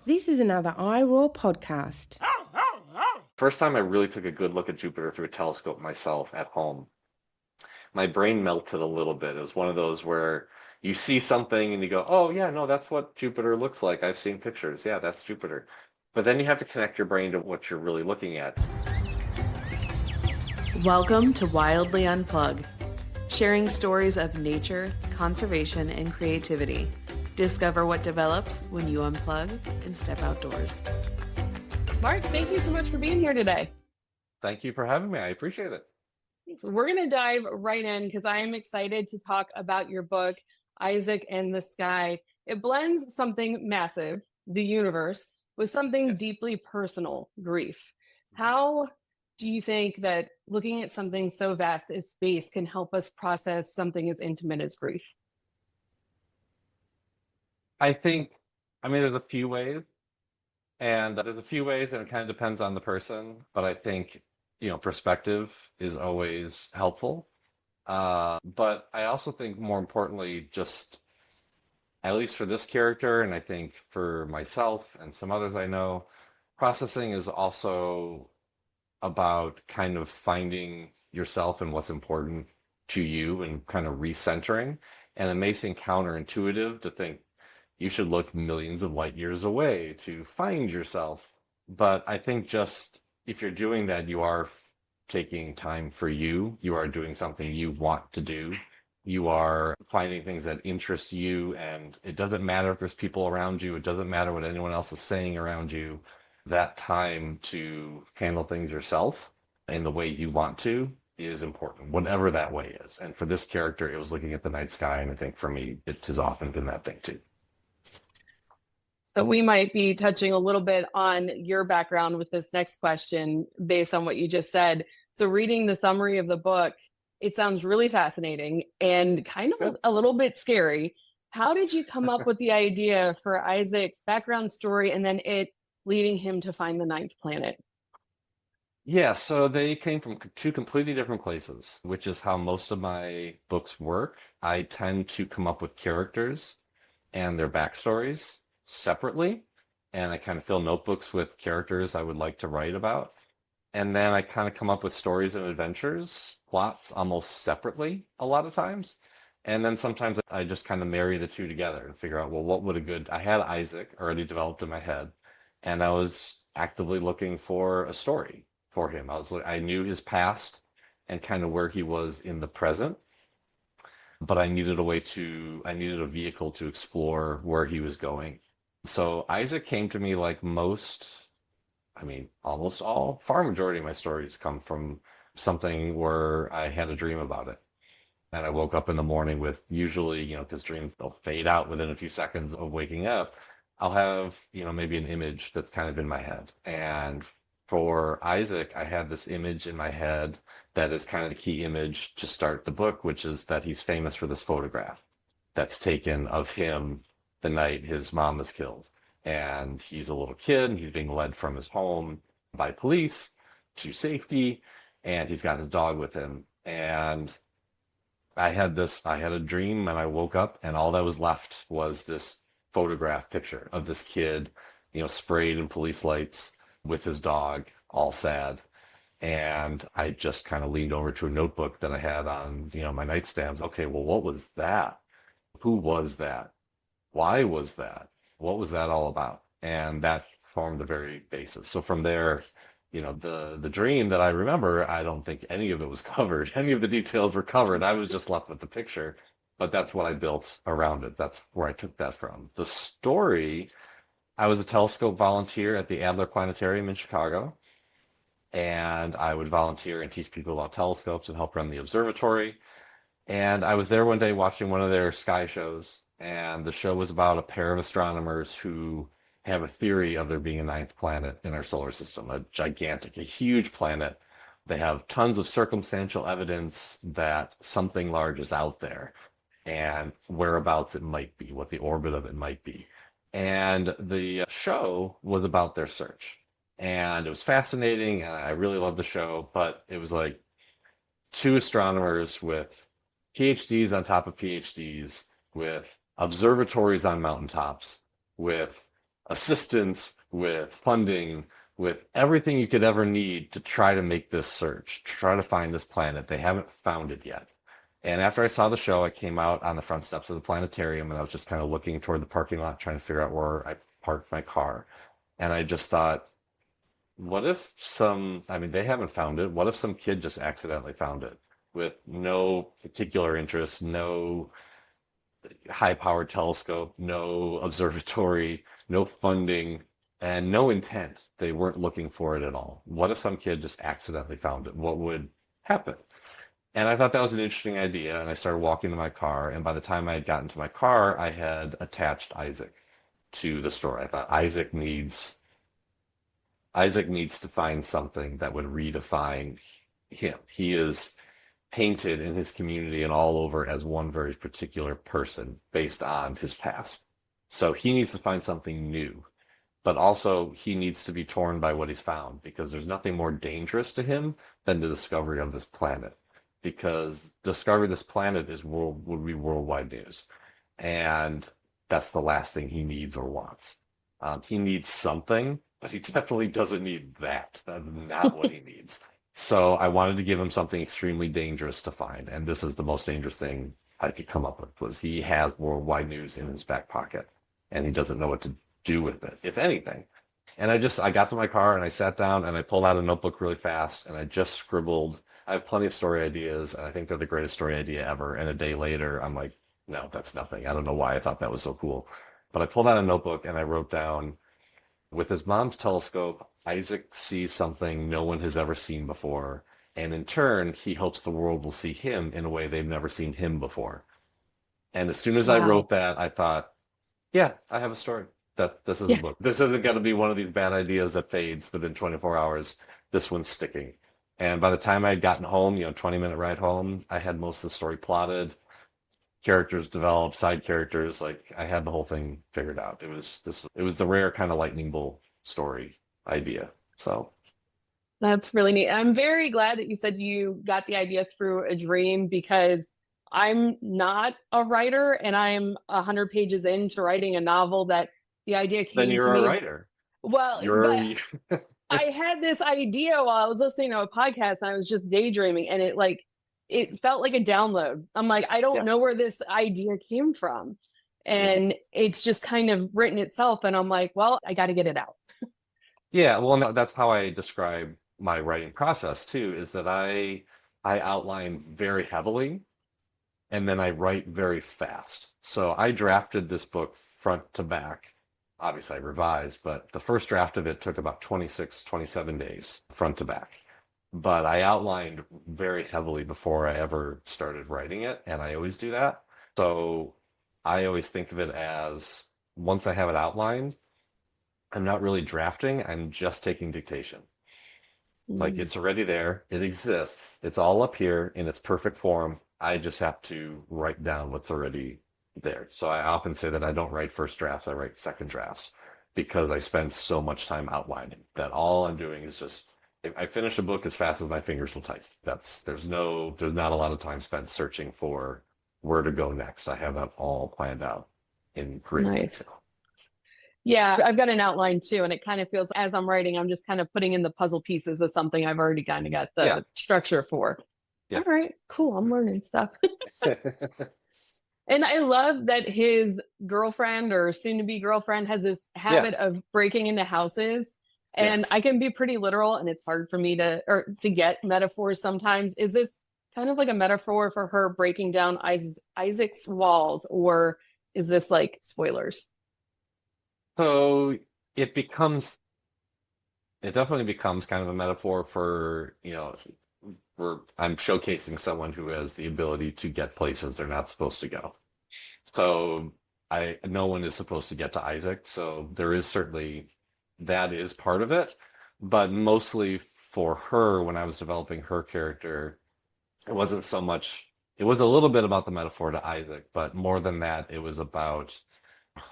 This is another iRaw podcast. First time I really took a good look at Jupiter through a telescope myself at home, my brain melted a little bit. It was one of those where you see something and you go, oh, yeah, no, that's what Jupiter looks like. I've seen pictures. Yeah, that's Jupiter. But then you have to connect your brain to what you're really looking at. Welcome to Wildly Unplug, sharing stories of nature, conservation, and creativity. Discover what develops when you unplug and step outdoors. Mark, thank you so much for being here today. Thank you for having me. I appreciate it. So we're going to dive right in because I am excited to talk about your book, Isaac and the Sky. It blends something massive, the universe, with something deeply personal, grief. How do you think that looking at something so vast as space can help us process something as intimate as grief? There's a few ways, and it kind of depends on the person, but I think, perspective is always helpful. But I also think more importantly, just at least for this character, and I think for myself and some others I know, processing is also about kind of finding yourself and what's important to you and kind of recentering. And it may seem counterintuitive to think you should look millions of light years away to find yourself. But I think just if you're doing that, you are taking time for you. You are doing something you want to do. You are finding things that interest you. And it doesn't matter if there's people around you. It doesn't matter what anyone else is saying around you. That time to handle things yourself in the way you want to is important, whatever that way is. And for this character, it was looking at the night sky. And I think for me, it has often been that thing too. So we might be touching a little bit on your background with this next question based on what you just said. So reading the summary of the book, it sounds really fascinating and kind of a little bit scary. How did you come up with the idea for Isaac's background story and then it leading him to find the ninth planet? Yeah, so they came from two completely different places, which is how most of my books work. I tend to come up with characters and their backstories separately, and I kind of fill notebooks with characters I would like to write about. And then I kind of come up with stories and adventures, plots almost separately a lot of times. And then sometimes I just kind of marry the two together and figure out, well, I had Isaac already developed in my head, and I was actively looking for a story for him. I knew his past and kind of where he was in the present, but I needed a vehicle to explore where he was going. So Isaac came to me like almost all, far majority of my stories come from something where I had a dream about it. And I woke up in the morning with usually, because dreams, they'll fade out within a few seconds of waking up. I'll have, maybe an image that's kind of in my head. And for Isaac, I had this image in my head that is kind of the key image to start the book, which is that he's famous for this photograph that's taken of him the night his mom is killed. And he's a little kid, and he's being led from his home by police to safety, and he's got his dog with him. And I had a dream, and I woke up, and all that was left was this photograph picture of this kid, sprayed in police lights with his dog, all sad. And I just kind of leaned over to a notebook that I had on, my nightstand. Okay, well, what was that? Who was that? Why was that? What was that all about? And that formed the very basis. So from there, the dream that I remember, I don't think any of it was covered. Any of the details were covered. I was just left with the picture, but that's what I built around it. That's where I took that from. The story, I was a telescope volunteer at the Adler Planetarium in Chicago, and I would volunteer and teach people about telescopes and help run the observatory. And I was there one day watching one of their sky shows, and the show was about a pair of astronomers who have a theory of there being a ninth planet in our solar system, a huge planet. They have tons of circumstantial evidence that something large is out there and whereabouts it might be, what the orbit of it might be. And the show was about their search. And it was fascinating, and I really loved the show, but it was like two astronomers with PhDs on top of PhDs, with observatories on mountaintops, with assistance, with funding, with everything you could ever need to try to make this search, try to find this planet. They haven't found it yet. And after I saw the show, I came out on the front steps of the planetarium and I was just kind of looking toward the parking lot, trying to figure out where I parked my car. And I just thought, what if they haven't found it. What if some kid just accidentally found it with no particular interest, no high-powered telescope, no observatory, no funding, and no intent. They weren't looking for it at all. What if some kid just accidentally found it? What would happen? And I thought that was an interesting idea, and I started walking to my car, and by the time I had gotten to my car, I had attached Isaac to the story. I thought Isaac needs to find something that would redefine him. He is painted in his community and all over as one very particular person based on his past. So he needs to find something new, but also he needs to be torn by what he's found, because there's nothing more dangerous to him than the discovery of this planet, because discovery of this planet would be worldwide news. And that's the last thing he needs or wants. He needs something, but he definitely doesn't need that. That's not what he needs. So I wanted to give him something extremely dangerous to find, and this is the most dangerous thing I could come up with, was he has worldwide news in his back pocket, and he doesn't know what to do with it, if anything. And I got to my car, and I sat down, and I pulled out a notebook really fast, and I just scribbled. I have plenty of story ideas, and I think they're the greatest story idea ever. And a day later, I'm like, no, that's nothing. I don't know why I thought that was so cool. But I pulled out a notebook, and I wrote down, with his mom's telescope, Isaac sees something no one has ever seen before, and in turn, he hopes the world will see him in a way they've never seen him before. And as soon as I wrote that, I thought, yeah, I have a story. This is a book. This isn't going to be one of these bad ideas that fades within 24 hours. This one's sticking. And by the time I had gotten home, 20-minute ride home, I had most of the story plotted, characters developed, side characters. Like, I had the whole thing figured out. It was the rare kind of lightning bolt story idea. So That's really neat. I'm very glad that you said you got the idea through a dream, because I'm not a writer, and I'm 100 pages into writing a novel that the idea came to me. Then you're a writer. Well, I had this idea while I was listening to a podcast, and I was just daydreaming, and it felt like a download. I'm like, I don't know where this idea came from. And it's just kind of written itself. And I'm like, well, I got to get it out. Yeah, well, no, that's how I describe my writing process too, is that I outline very heavily and then I write very fast. So I drafted this book front to back. Obviously I revised, but the first draft of it took about 26, 27 days front to back. But I outlined very heavily before I ever started writing it, and I always do that. So I always think of it as, once I have it outlined, I'm not really drafting, I'm just taking dictation. It's like, it's already there, it exists, it's all up here in its perfect form. I just have to write down what's already there. So I often say that I don't write first drafts, I write second drafts, because I spend so much time outlining that all I'm doing is just, I finish a book as fast as my fingers will type. There's not a lot of time spent searching for where to go next. I have that all planned out in great detail. Yeah, I've got an outline too, and it kind of feels, as I'm writing, I'm just kind of putting in the puzzle pieces of something I've already kind of got the structure for. Yeah. All right, cool. I'm learning stuff. And I love that his girlfriend, or soon-to-be girlfriend, has this habit of breaking into houses. And I can be pretty literal, and it's hard for me to get metaphors sometimes. Is this kind of like a metaphor for her breaking down Isaac's walls, or is this like spoilers? So it definitely becomes kind of a metaphor for, I'm showcasing someone who has the ability to get places they're not supposed to go. So no one is supposed to get to Isaac. So there is certainly, that is part of it, but mostly for her, when I was developing her character, it wasn't so much, it was a little bit about the metaphor to Isaac, but more than that, it was about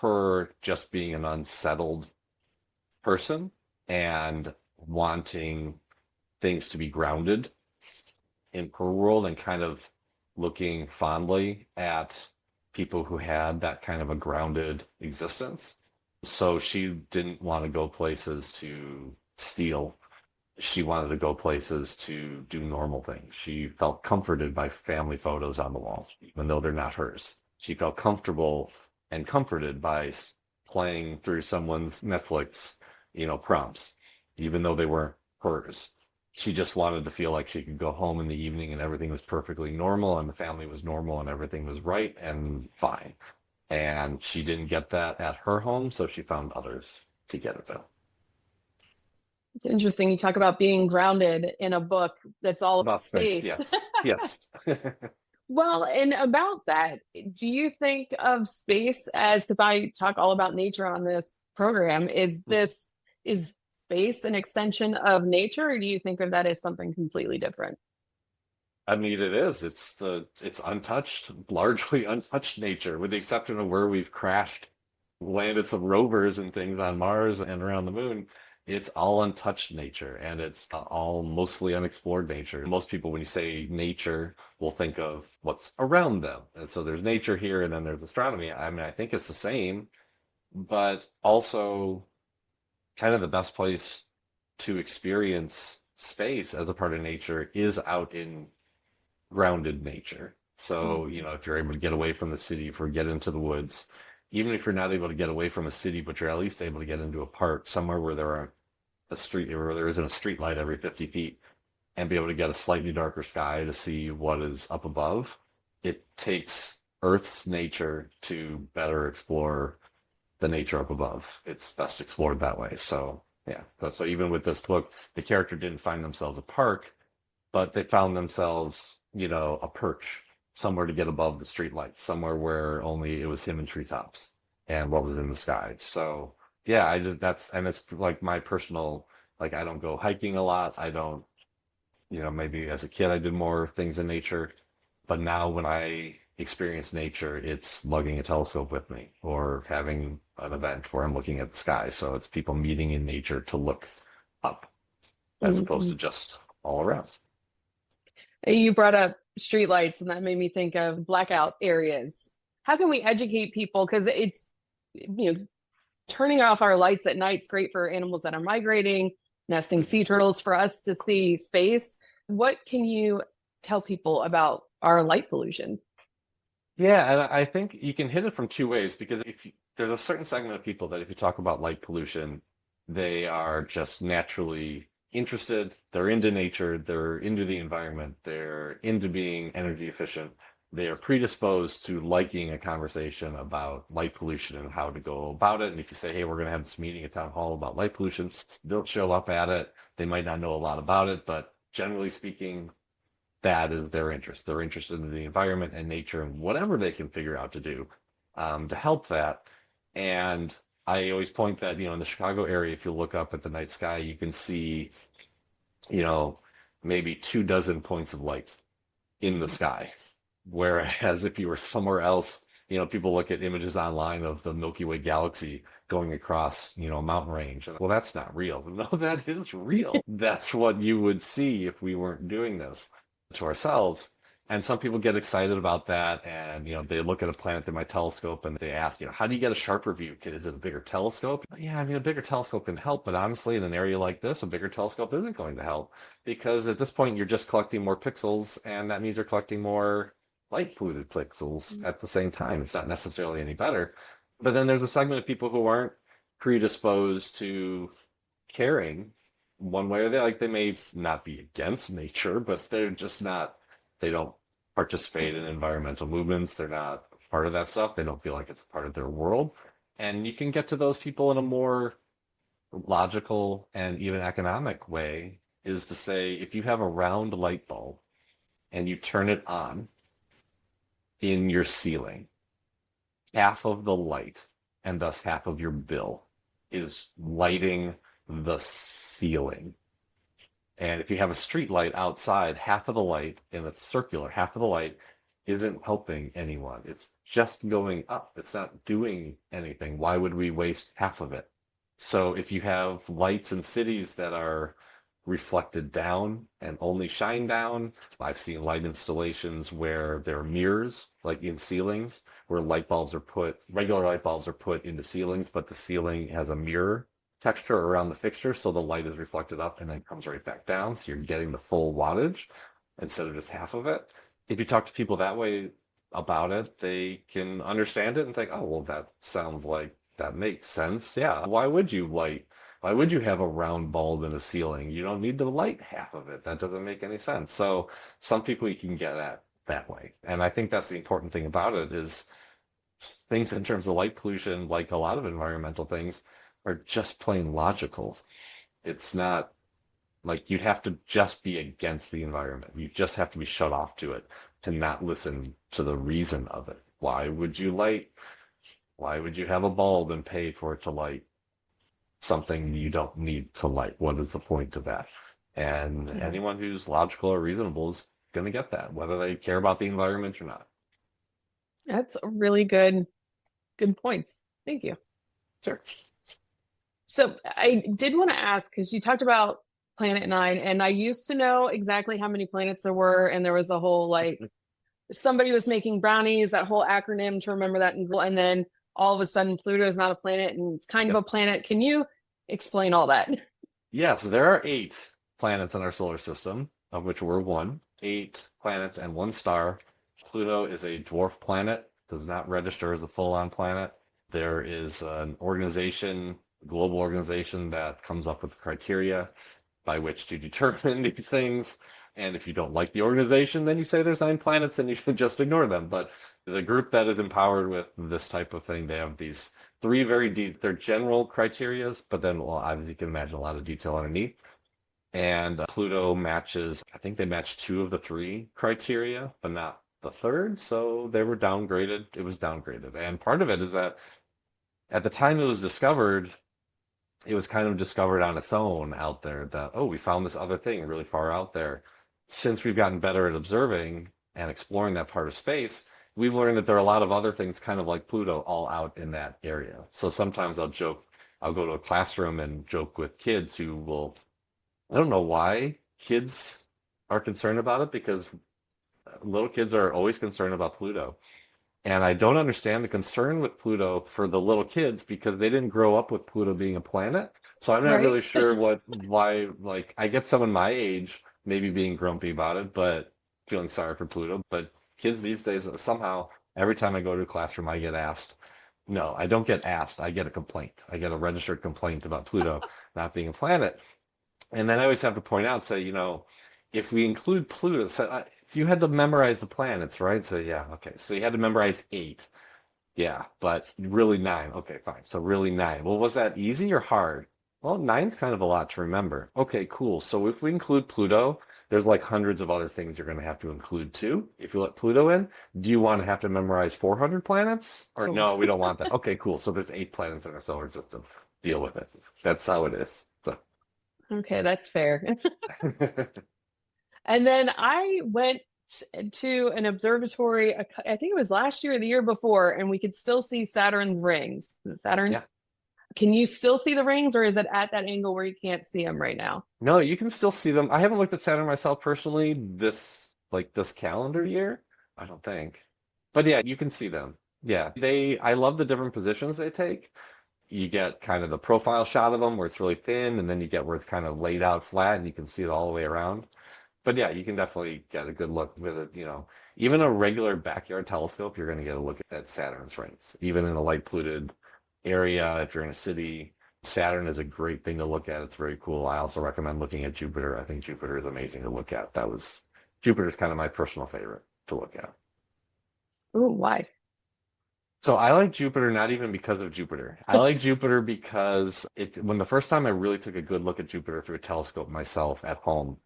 her just being an unsettled person and wanting things to be grounded in her world, and kind of looking fondly at people who had that kind of a grounded existence. So she didn't want to go places to steal. She wanted to go places to do normal things. She felt comforted by family photos on the walls, even though they're not hers. She felt comfortable and comforted by playing through someone's Netflix, prompts, even though they weren't hers. She just wanted to feel like she could go home in the evening and everything was perfectly normal and the family was normal and everything was right and fine. And she didn't get that at her home, so she found others to get it though. It's interesting. You talk about being grounded in a book that's all About about space, space. yes. Yes. Well, and about that, do you think of space as, because I talk all about nature on this program, is space an extension of nature, or do you think of that as something completely different? I mean, it is. It's untouched, largely untouched nature, with the exception of where we've crashed, landed some rovers and things on Mars and around the moon. It's all untouched nature, and it's all mostly unexplored nature. Most people, when you say nature, will think of what's around them. And so there's nature here, and then there's astronomy. I mean, I think it's the same, but also kind of the best place to experience space as a part of nature is out in grounded nature. So, if you're able to get away from the city, if you get into the woods, even if you're not able to get away from a city, but you're at least able to get into a park somewhere where there isn't a street light every 50 feet, and be able to get a slightly darker sky to see what is up above. It takes Earth's nature to better explore the nature up above. It's best explored that way. So yeah. So even with this book, the character didn't find themselves a park, but they found themselves, a perch somewhere to get above the streetlights, somewhere where only it was him and treetops and what was in the sky. So yeah, and it's like my personal, like I don't go hiking a lot. I don't, maybe as a kid I did more things in nature, but now when I experience nature, it's lugging a telescope with me or having an event where I'm looking at the sky. So it's people meeting in nature to look up as opposed to just all around. You brought up streetlights, and that made me think of blackout areas. How can we educate people? Because it's, turning off our lights at night is great for animals that are migrating, nesting sea turtles, for us to see space. What can you tell people about our light pollution? Yeah, and I think you can hit it from two ways, because there's a certain segment of people that if you talk about light pollution, they are just naturally interested. They're into nature. They're into the environment. They're into being energy efficient. They are predisposed to liking a conversation about light pollution and how to go about it. And if you say, hey, we're going to have this meeting at town hall about light pollution, they'll show up at it. They might not know a lot about it, but generally speaking, that is their interest. They're interested in the environment and nature and whatever they can figure out to do to help that. And I always point that, in the Chicago area, if you look up at the night sky, you can see, maybe 24 points of light in the sky. Whereas if you were somewhere else, people look at images online of the Milky Way galaxy going across, a mountain range. Well, that's not real. No, that is real. That's what you would see if we weren't doing this to ourselves. And some people get excited about that, and they look at a planet through my telescope and they ask, how do you get a sharper view? Is it a bigger telescope? Yeah, I mean, a bigger telescope can help, but honestly, in an area like this, a bigger telescope isn't going to help, because at this point you're just collecting more pixels, and that means you're collecting more light polluted pixels at the same time. It's not necessarily any better. But then there's a segment of people who aren't predisposed to caring one way or the other. Like, they may not be against nature, but they're just not, they don't participate in environmental movements. They're not part of that stuff. They don't feel like it's part of their world. And you can get to those people in a more logical and even economic way, is to say, if you have a round light bulb and you turn it on in your ceiling, half of the light, and thus half of your bill, is lighting the ceiling. And if you have a street light outside, half of the light, and it's circular, half of the light isn't helping anyone. It's just going up. It's not doing anything. Why would we waste half of it? So if you have lights in cities that are reflected down and only shine down. I've seen light installations where there are mirrors, like in ceilings, where regular light bulbs are put into ceilings, but the ceiling has a mirror texture around the fixture, so the light is reflected up and then comes right back down, so you're getting the full wattage instead of just half of it. If you talk to people that way about it, they can understand it and think, oh, well, that sounds like that makes sense. Yeah, why would you have a round bulb in a ceiling? You don't need to light half of it. That doesn't make any sense. So some people you can get at that way. And I think that's the important thing about it is things in terms of light pollution, like a lot of environmental things, are just plain logical. It's not like you'd have to just be against the environment. You just have to be shut off to it to not listen to the reason of it. Why would you have a bulb and pay for it to light something you don't need to light? What is the point of that? And anyone who's logical or reasonable is going to get that, whether they care about the environment or not. That's really good points. Thank you. Sure. So I did want to ask, because you talked about Planet Nine, and I used to know exactly how many planets there were, and there was the whole like somebody was making brownies, that whole acronym to remember that, and then all of a sudden Pluto is not a planet and it's kind of a planet. Can you explain all that? Yes, there are 8 planets in our solar system, of which we're one. 8 planets and 1 star. Pluto is a dwarf planet, does not register as a full-on planet. There is an organization, a global organization, that comes up with criteria by which to determine these things. And if you don't like the organization, then you say there's 9 planets and you should just ignore them. But the group that is empowered with this type of thing, they have these 3 very deep, they're general criterias, but then, well, obviously you can imagine a lot of detail underneath. And Pluto matches, I think they match 2 of the 3 criteria, but not the 3rd. So they were downgraded. It was downgraded. And part of it is that at the time it was discovered, it was kind of discovered on its own out there that, oh, we found this other thing really far out there. Since we've gotten better at observing and exploring that part of space, we've learned that there are a lot of other things kind of like Pluto all out in that area. So sometimes I'll go to a classroom and joke with kids who will, I don't know why kids are concerned about it, because little kids are always concerned about Pluto. And I don't understand the concern with Pluto for the little kids, because they didn't grow up with Pluto being a planet. So I'm not really sure why, like, I get someone my age maybe being grumpy about it, but feeling sorry for Pluto. But kids these days, somehow, every time I go to a classroom, I get asked. No, I don't get asked. I get a complaint. I get a registered complaint about Pluto not being a planet. And then I always have to point out, say, if we include Pluto, so you had to memorize the planets, right? So yeah, okay. So you had to memorize 8. Yeah, but really 9. Okay, fine. So really 9. Well, was that easy or hard? Well, 9's kind of a lot to remember. Okay, cool. So if we include Pluto, there's like hundreds of other things you're going to have to include too. If you let Pluto in, do you want to have to memorize 400 planets? Or no, we don't want that. Okay, cool. So there's 8 planets in our solar system. Deal with it. That's how it is. So. Okay, that's fair. And then I went to an observatory, I think it was last year or the year before, and we could still see Saturn's rings. Is it Saturn? Yeah. Can you still see the rings, or is it at that angle where you can't see them right now? No, you can still see them. I haven't looked at Saturn myself personally this calendar year, I don't think. But yeah, you can see them. Yeah, I love the different positions they take. You get kind of the profile shot of them where it's really thin, and then you get where it's kind of laid out flat and you can see it all the way around. But yeah, you can definitely get a good look with it. Even a regular backyard telescope, you're going to get a look at Saturn's rings. Even in a light polluted area, if you're in a city, Saturn is a great thing to look at. It's very cool. I also recommend looking at Jupiter. I think Jupiter is amazing to look at. Jupiter's kind of my personal favorite to look at. Ooh, why? So I like Jupiter not even because of Jupiter. I like Jupiter because when the first time I really took a good look at Jupiter through a telescope myself at home,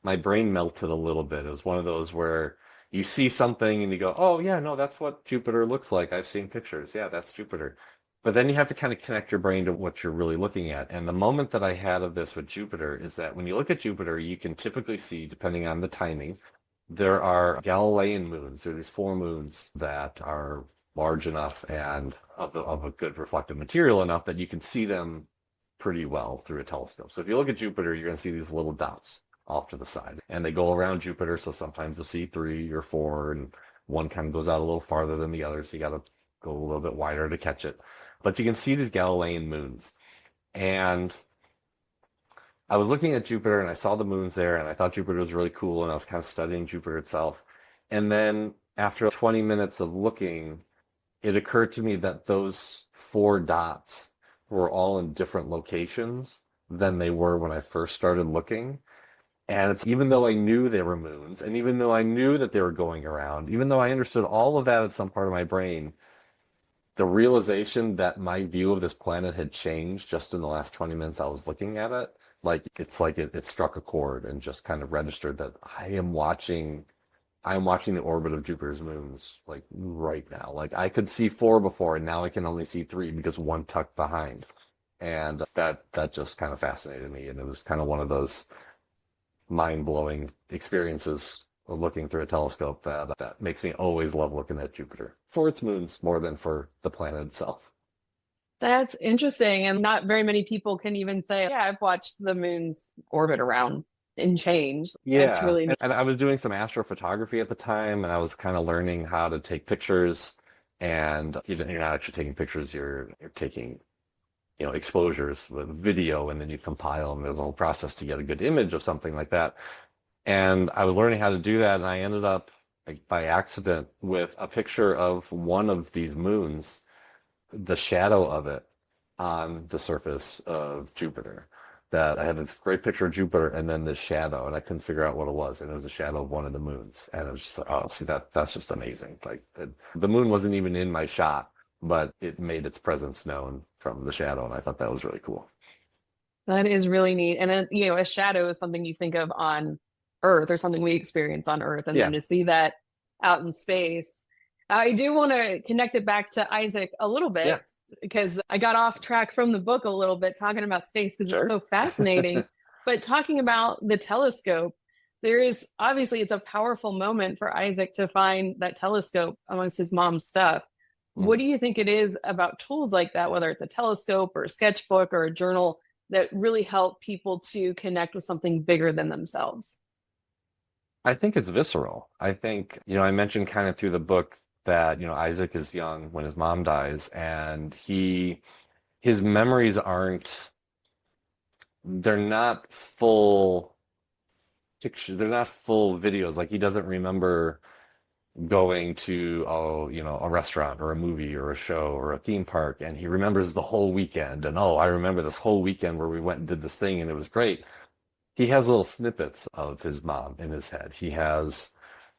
my brain melted a little bit. It was one of those where you see something and you go, oh yeah, no, that's what Jupiter looks like. I've seen pictures. Yeah, that's Jupiter. But then you have to kind of connect your brain to what you're really looking at. And the moment that I had of this with Jupiter is that when you look at Jupiter, you can typically see, depending on the timing, there are Galilean moons. There are these 4 moons that are large enough and of a good reflective material enough that you can see them pretty well through a telescope. So if you look at Jupiter, you're going to see these little dots off to the side, and they go around Jupiter. So sometimes you'll see 3 or 4, and one kind of goes out a little farther than the other. So you got to go a little bit wider to catch it. But you can see these Galilean moons. And I was looking at Jupiter and I saw the moons there, and I thought Jupiter was really cool, and I was kind of studying Jupiter itself. And then after 20 minutes of looking, it occurred to me that those 4 dots were all in different locations than they were when I first started looking. And it's even though I knew they were moons, and even though I knew that they were going around, even though I understood all of that at some part of my brain, the realization that my view of this planet had changed just in the last 20 minutes I was looking at it, it struck a chord and just kind of registered that I am watching the orbit of Jupiter's moons like right now. Like I could see 4 before, and now I can only see 3 because one tucked behind. And that just kind of fascinated me. And it was kind of one of those mind-blowing experiences of looking through a telescope that makes me always love looking at Jupiter for its moons more than for the planet itself. That's interesting. And not very many people can even say, yeah, I've watched the moon's orbit around and change. Yeah. It's really neat. And I was doing some astrophotography at the time, and I was kind of learning how to take pictures. And you're not actually taking pictures, you're taking exposures with video, and then you compile them. There's a whole process to get a good image of something like that. And I was learning how to do that, and I ended up by accident with a picture of one of these moons, the shadow of it on the surface of Jupiter. That I had this great picture of Jupiter and then this shadow, and I couldn't figure out what it was. And it was a shadow of one of the moons. And it was just like, oh, see, that's just amazing. The moon wasn't even in my shot, but it made its presence known from the shadow. And I thought that was really cool. That is really neat. And a shadow is something you think of on Earth, or something we experience on Earth. And then to see that out in space. I do want to connect it back to Isaac a little bit, because I got off track from the book a little bit talking about space because it's so fascinating. But talking about the telescope, it's a powerful moment for Isaac to find that telescope amongst his mom's stuff. What do you think it is about tools like that, whether it's a telescope or a sketchbook or a journal, that really help people to connect with something bigger than themselves? I think it's visceral. I think, I mentioned kind of through the book that, Isaac is young when his mom dies, and his memories they're not full pictures, they're not full videos. Like he doesn't remember going to, a restaurant or a movie or a show or a theme park, and he remembers the whole weekend. And, I remember this whole weekend where we went and did this thing and it was great. He has little snippets of his mom in his head. He has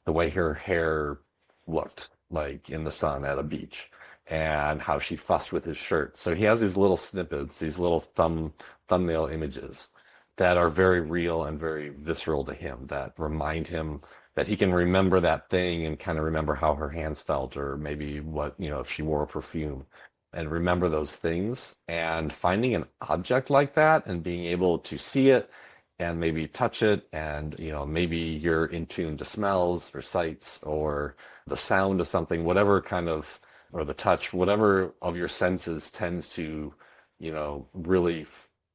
the way her hair looked like in the sun at a beach, and how she fussed with his shirt. So he has these little snippets, these little thumbnail images that are very real and very visceral to him, that remind him that he can remember that thing and kind of remember how her hands felt, or maybe what, if she wore a perfume, and remember those things. And finding an object like that and being able to see it and maybe touch it, and maybe you're in tune to smells or sights or the sound of something, whatever kind of, or the touch, whatever of your senses tends to really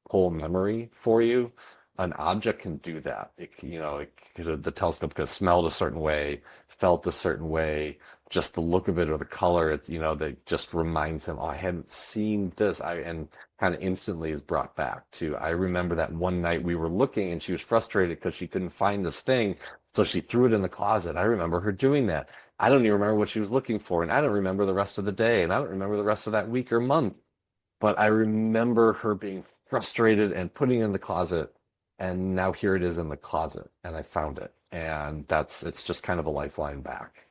pull memory for you. An object can do that. The telescope could have smelled a certain way, felt a certain way, just the look of it or the color, that just reminds him, I hadn't seen this. And kind of instantly is brought back to, I remember that one night we were looking and she was frustrated because she couldn't find this thing. So she threw it in the closet. I remember her doing that. I don't even remember what she was looking for. And I don't remember the rest of the day. And I don't remember the rest of that week or month. But I remember her being frustrated and putting it in the closet. And now here it is in the closet. And I found it. And it's just kind of a lifeline back.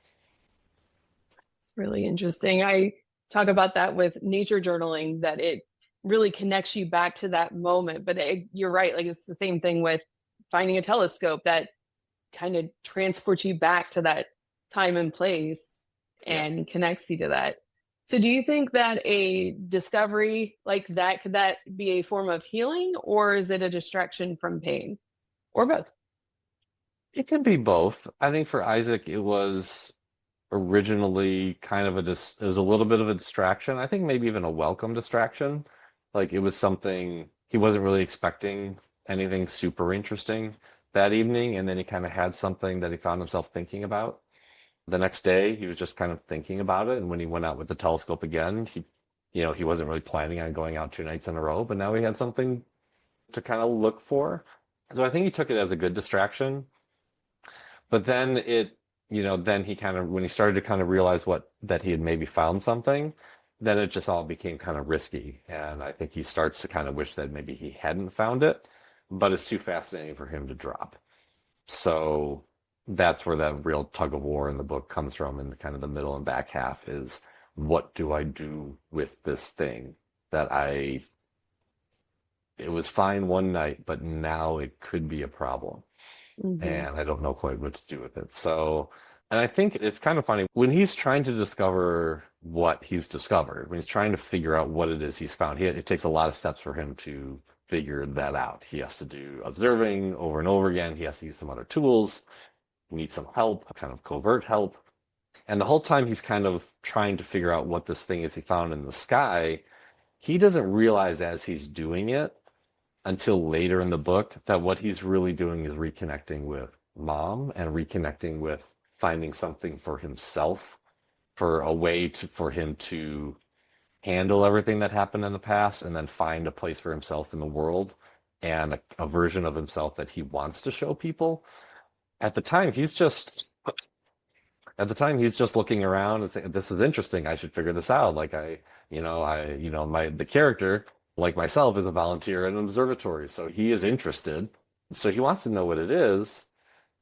It's really interesting. I talk about that with nature journaling, that it really connects you back to that moment. But you're right. Like it's the same thing with finding a telescope, that kind of transports you back to that time and place and connects you to that. So do you think that a discovery like that, could that be a form of healing, or is it a distraction from pain, or both? It can be both. I think for Isaac, it was originally kind of it was a little bit of a distraction. I think maybe even a welcome distraction. Like it was something he wasn't really expecting anything super interesting that evening, and then he kind of had something that he found himself thinking about. The next day, he was just kind of thinking about it, and when he went out with the telescope again, he wasn't really planning on going out 2 nights in a row, but now he had something to kind of look for. So I think he took it as a good distraction. But then then he kind of, when he started to kind of realize that he had maybe found something, then it just all became kind of risky. And I think he starts to kind of wish that maybe he hadn't found it, but it's too fascinating for him to drop. So that's where that real tug of war in the book comes from, in kind of the middle and back half is, what do I do with this thing that it was fine one night, but now it could be a problem. Mm-hmm. And I don't know quite what to do with it. So, and I think it's kind of funny when he's trying to discover what he's discovered, when he's trying to figure out what it is he's found, it takes a lot of steps for him to figure that out. He has to do observing over and over again. He has to use some other tools. He needs some help, kind of covert help. And the whole time he's kind of trying to figure out what this thing is he found in the sky, he doesn't realize as he's doing it until later in the book that what he's really doing is reconnecting with mom and reconnecting with finding something for himself, for a way for him to handle everything that happened in the past and then find a place for himself in the world and a version of himself that he wants to show people. At the time, he's just looking around and saying, this is interesting. I should figure this out. Like the character, like myself, is a volunteer at an observatory. So he is interested. So he wants to know what it is,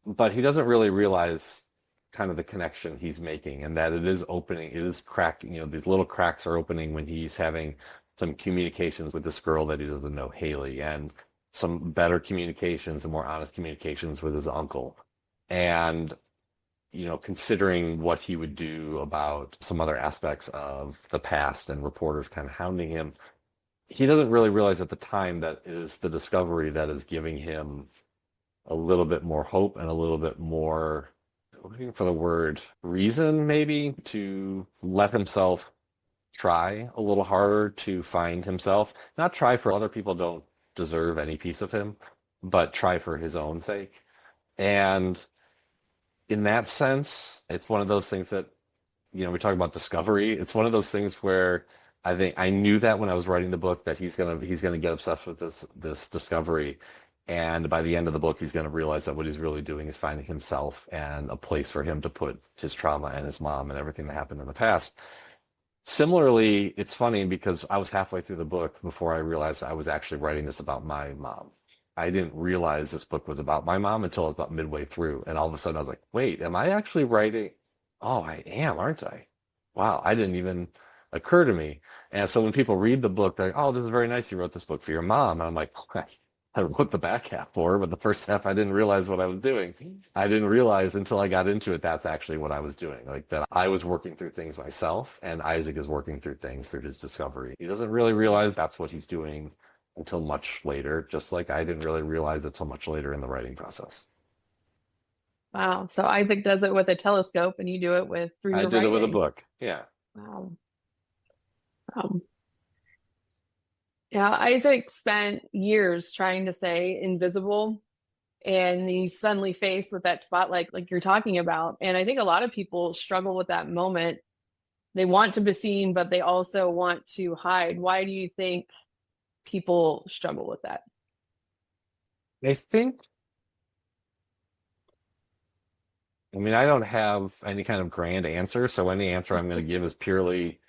but he doesn't really realize kind of the connection he's making, and that it is opening, it is cracking, these little cracks are opening when he's having some communications with this girl that he doesn't know, Haley, and some better communications and more honest communications with his uncle. And considering what he would do about some other aspects of the past and reporters kind of hounding him, he doesn't really realize at the time that it is the discovery that is giving him a little bit more hope and a little bit more, looking for the word, reason maybe, to let himself try a little harder to find himself. Not try for other people don't deserve any piece of him, but try for his own sake. And in that sense, it's one of those things that, we talk about discovery. It's one of those things where I think I knew that when I was writing the book that he's gonna get obsessed with this discovery, and by the end of the book, he's gonna realize that what he's really doing is finding himself and a place for him to put his trauma and his mom and everything that happened in the past. Similarly, it's funny because I was halfway through the book before I realized I was actually writing this about my mom. I didn't realize this book was about my mom until I was about midway through, and all of a sudden I was like, "Wait, am I actually writing? Oh, I am, aren't I? Wow, I didn't even occur to me." And so when people read the book, they're like, "Oh, this is very nice. You wrote this book for your mom." And I'm like, I wrote the back half for her, but the first half I didn't realize what I was doing. I didn't realize until I got into it that's actually what I was doing. Like that I was working through things myself, and Isaac is working through things through his discovery. He doesn't really realize that's what he's doing until much later, just like I didn't really realize it until much later in the writing process. Wow. So Isaac does it with a telescope and you do it through your I did it with a writing. book. Yeah. Wow. Yeah, Isaac spent years trying to stay invisible, and he's suddenly faced with that spotlight like you're talking about. And I think a lot of people struggle with that moment. They want to be seen, but they also want to hide. Why do you think people struggle with that? I think, I don't have any kind of grand answer, so any answer I'm going to give is purely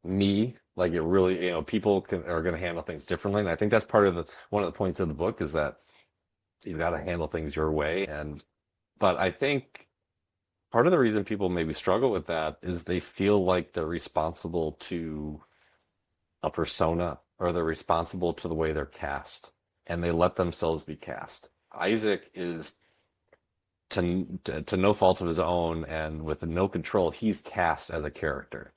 me. Like it really, people are going to handle things differently. And I think that's part of one of the points of the book is that you got to handle things your way. But I think part of the reason people maybe struggle with that is they feel like they're responsible to a persona, or they're responsible to the way they're cast, and they let themselves be cast. Isaac is, to no fault of his own and with no control, he's cast as a character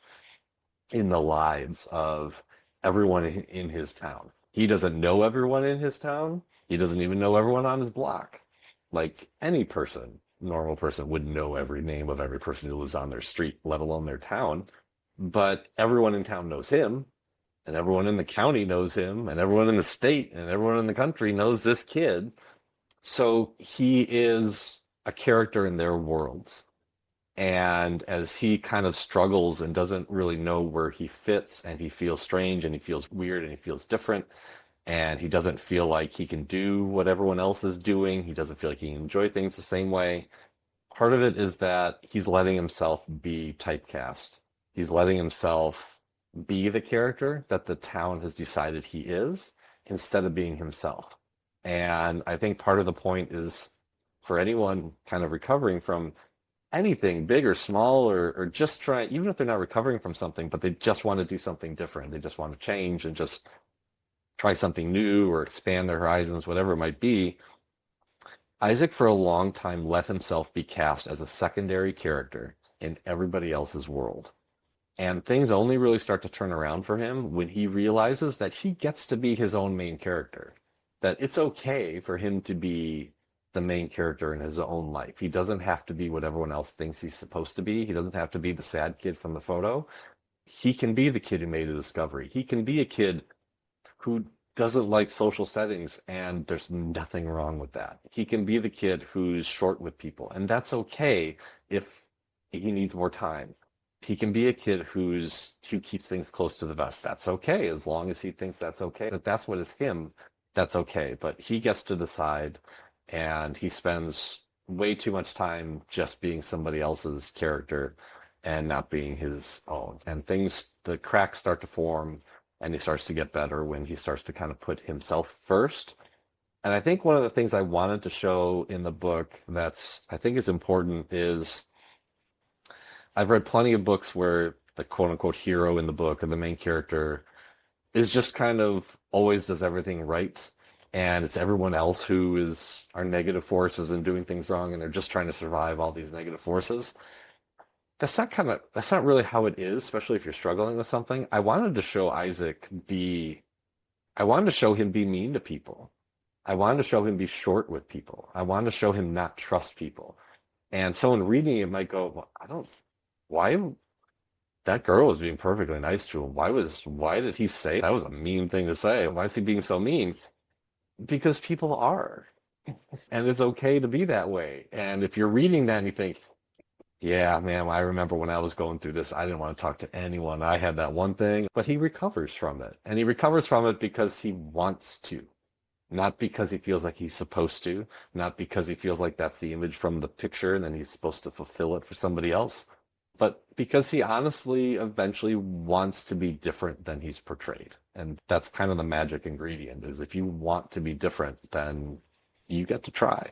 in the lives of everyone in his town. He doesn't know everyone in his town. He doesn't even know everyone on his block. Like any person, normal person, would know every name of every person who lives on their street, let alone their town. But everyone in town knows him, and everyone in the county knows him, and everyone in the state and everyone in the country knows this kid. So he is a character in their worlds. And as he kind of struggles and doesn't really know where he fits, and he feels strange and he feels weird and he feels different, and he doesn't feel like he can do what everyone else is doing, he doesn't feel like he can enjoy things the same way. Part of it is that he's letting himself be typecast. He's letting himself be the character that the town has decided he is instead of being himself. And I think part of the point is for anyone kind of recovering from anything big or small, or just try, even if they're not recovering from something, but they just want to do something different. They just want to change and just try something new or expand their horizons, whatever it might be. Isaac, for a long time, let himself be cast as a secondary character in everybody else's world. And things only really start to turn around for him when he realizes that he gets to be his own main character. That it's okay for him to be the main character in his own life. He doesn't have to be what everyone else thinks he's supposed to be. He doesn't have to be the sad kid from the photo. He can be the kid who made a discovery. He can be a kid who doesn't like social settings, and there's nothing wrong with that. He can be the kid who's short with people, and that's okay if he needs more time. He can be a kid who keeps things close to the vest. That's okay, as long as he thinks that's okay. That that's what is him, that's okay. But he gets to decide, and he spends way too much time just being somebody else's character and not being his own. And the cracks start to form, and he starts to get better when he starts to kind of put himself first. And I think one of the things I wanted to show in the book I think is important is I've read plenty of books where the quote unquote hero in the book, or the main character, is just kind of always does everything right. And it's everyone else who are negative forces and doing things wrong, and they're just trying to survive all these negative forces. That's not really how it is, especially if you're struggling with something. I wanted to show him be mean to people. I wanted to show him be short with people. I wanted to show him not trust people. And someone reading it might go, well, why that girl was being perfectly nice to him. Why did he say that was a mean thing to say? Why is he being so mean? Because people are. And it's okay to be that way. And if you're reading that and you think, yeah, man, I remember when I was going through this, I didn't want to talk to anyone. I had that one thing, but he recovers from it. And he recovers from it because he wants to, not because he feels like he's supposed to, not because he feels like that's the image from the picture and then he's supposed to fulfill it for somebody else, but because he honestly eventually wants to be different than he's portrayed. And that's kind of the magic ingredient, is if you want to be different, then you get to try.